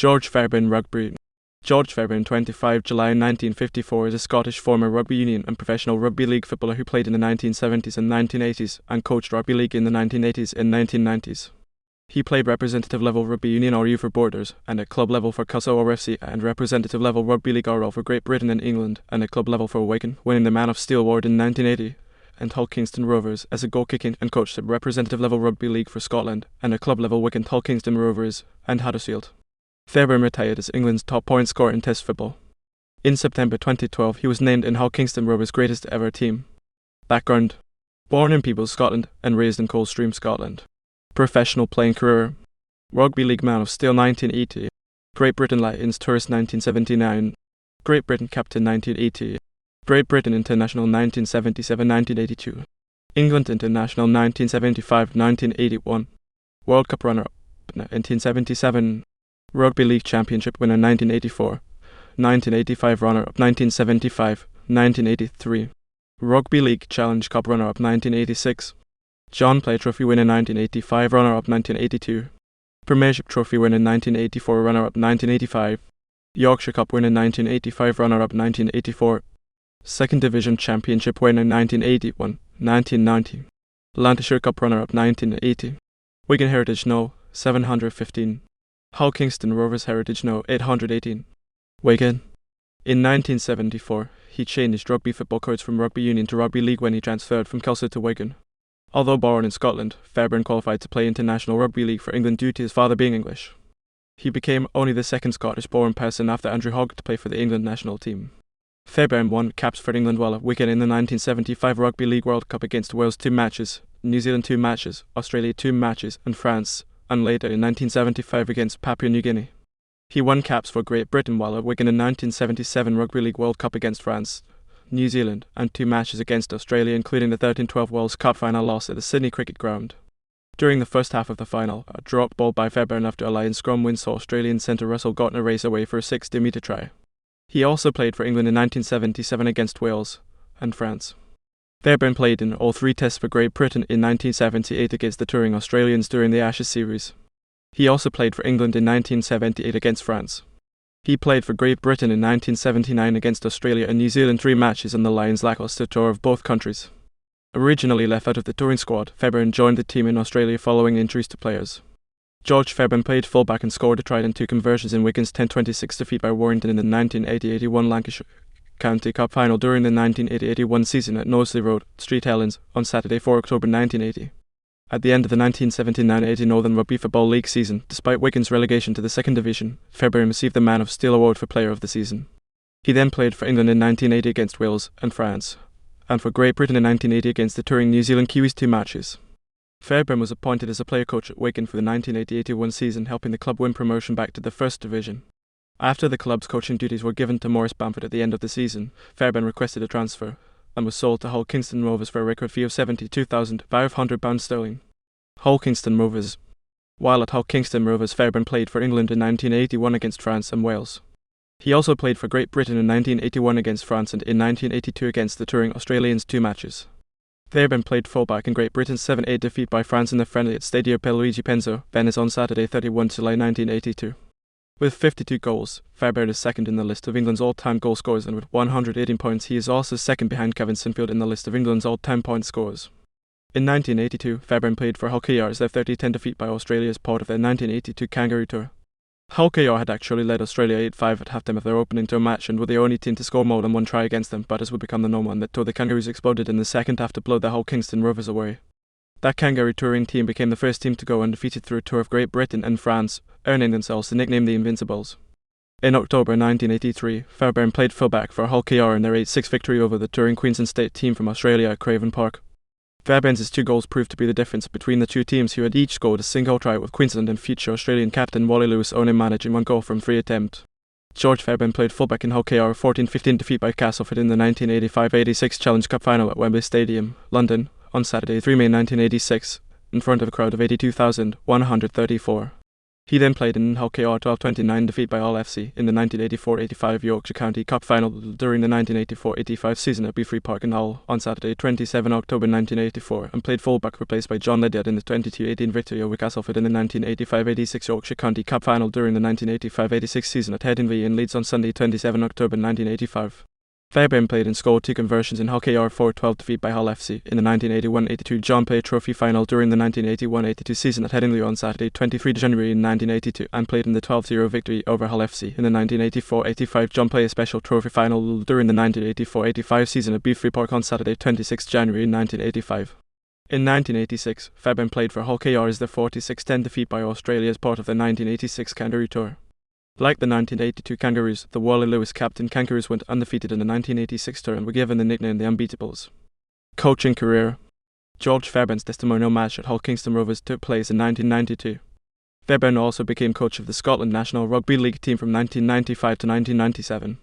George Fairbairn Rugby. George Fairbairn, 25 July 1954, is a Scottish former rugby union and professional rugby league footballer who played in the 1970s and 1980s and coached rugby league in the 1980s and 1990s. He played representative level rugby union RU for Borders and at club level for Kelso RFC and representative level rugby league RL for Great Britain and England and at club level for Wigan, winning the Man of Steel award in 1980, and Hull Kingston Rovers as a goal-kicking and coached at representative level rugby league for Scotland and at club level Wigan, Hull Kingston Rovers and Huddersfield. Fairbairn retired as England's top point scorer in Test football. In September 2012, he was named in Hull Kingston Rovers' greatest ever team. Background: born in Peebles, Scotland, and raised in Coldstream, Scotland. Professional playing career: Rugby League Man of Steel 1980, Great Britain Lions Tourist 1979, Great Britain Captain 1980, Great Britain International 1977-1982, England International 1975-1981, World Cup runner-up 1977, Rugby League Championship winner 1984, 1985 runner-up 1975, 1983, Rugby League Challenge Cup runner-up 1986, John Player Trophy winner 1985 runner-up 1982, Premiership Trophy winner 1984 runner-up 1985, Yorkshire Cup winner 1985 runner-up 1984, Second Division Championship winner 1981, 1990, Lancashire Cup runner-up 1980, Wigan Heritage No. 715, Hull Kingston Rovers Heritage No. 818, Wigan. In 1974, he changed rugby football codes from rugby union to rugby league when he transferred from Kelso to Wigan. Although born in Scotland, Fairbairn qualified to play international rugby league for England due to his father being English. He became only the second Scottish-born person after Andrew Hogg to play for the England national team. Fairbairn won caps for England while at Wigan in the 1975 Rugby League World Cup against Wales 2 matches, New Zealand 2 matches, Australia 2 matches, and France, and later in 1975 against Papua New Guinea. He won caps for Great Britain while at Wigan in 1977 Rugby League World Cup against France, New Zealand, and 2 matches against Australia, including the 13-12 World Cup final loss at the Sydney Cricket Ground. During the first half of the final, a drop ball by Fairbairn after a line scrum win saw Australian centre Russell Gardner race away for a 60-metre try. He also played for England in 1977 against Wales and France. Fairbairn played in all 3 tests for Great Britain in 1978 against the touring Australians during the Ashes series. He also played for England in 1978 against France. He played for Great Britain in 1979 against Australia and New Zealand 3 matches on the Lions' lacklustre tour of both countries. Originally left out of the touring squad, Fairbairn joined the team in Australia following injuries to players. George Fairbairn played fullback and scored a try and 2 conversions in Wigan's 10-26 defeat by Warrington in the 1980-81 Lancashire County Cup final during the 1980-81 season at Knowsley Road, Street Helens, on Saturday 4 October 1980. At the end of the 1979-80 Northern Rugby Football League season, despite Wigan's relegation to the Second Division, Fairbairn received the Man of Steel award for Player of the Season. He then played for England in 1980 against Wales and France, and for Great Britain in 1980 against the touring New Zealand Kiwis 2 matches. Fairbairn was appointed as a player coach at Wigan for the 1980-81 season, helping the club win promotion back to the First Division. After the club's coaching duties were given to Maurice Bamford at the end of the season, Fairbairn requested a transfer, and was sold to Hull Kingston Rovers for a record fee of £72,500. Hull Kingston Rovers. While at Hull Kingston Rovers, Fairbairn played for England in 1981 against France and Wales. He also played for Great Britain in 1981 against France and in 1982 against the touring Australians 2 matches. Fairbairn played fullback in Great Britain's 7-8 defeat by France in the friendly at Stadio Pierluigi Penzo, Venice on Saturday 31 July 1982. With 52 goals, Fairbairn is second in the list of England's all-time goal scorers, and with 118 points he is also second behind Kevin Sinfield in the list of England's all-time point scorers. In 1982, Fairbairn played for Hull KR as their 30-10 defeat by Australia as part of their 1982 Kangaroo Tour. Hull KR had actually led Australia 8-5 at halftime of their opening tour match and were the only team to score more than 1 try against them, but as would become the norm on that tour, the Kangaroos exploded in the second half to blow the Hull Kingston Rovers away. That Kangaroo touring team became the first team to go undefeated through a tour of Great Britain and France, earning themselves the nickname the Invincibles. In October 1983, Fairbairn played fullback for Hull KR in their 8-6 victory over the touring Queensland State team from Australia at Craven Park. Fairbairn's 2 goals proved to be the difference between the 2 teams, who had each scored a single try, with Queensland and future Australian captain Wally Lewis only managing 1 goal from 3 attempts. George Fairbairn played fullback in Hull KR 14-15 defeat by Castleford in the 1985-86 Challenge Cup final at Wembley Stadium, London, on Saturday 3 May 1986, in front of a crowd of 82,134. He then played in Hull KR 12-29 defeat by Hull FC in the 1984-85 Yorkshire County Cup final during the 1984-85 season at Beefree Park in Hull on Saturday 27 October 1984 and played fullback, replaced by John Lydiard in the 22-18 victory over Castleford in the 1985-86 Yorkshire County Cup final during the 1985-86 season at Headingley in Leeds on Sunday 27 October 1985. Fairbairn played and scored 2 conversions in Hull KR 4-12 defeat by Hull FC in the 1981-82 John Player Trophy final during the 1981-82 season at Headingley on Saturday 23 January 1982 and played in the 12-0 victory over Hull FC in the 1984-85 John Player Special Trophy final during the 1984-85 season at Beefree Park on Saturday 26 January 1985. In 1986, Fairbairn played for Hull KR as their 46-10 defeat by Australia as part of the 1986 Kangaroo Tour. Like the 1982 Kangaroos, the Wally Lewis captain Kangaroos went undefeated in the 1986 tour and were given the nickname the Unbeatables. Coaching career. George Fairbairn's testimonial match at Hull Kingston Rovers took place in 1992. Fairbairn also became coach of the Scotland national rugby league team from 1995 to 1997.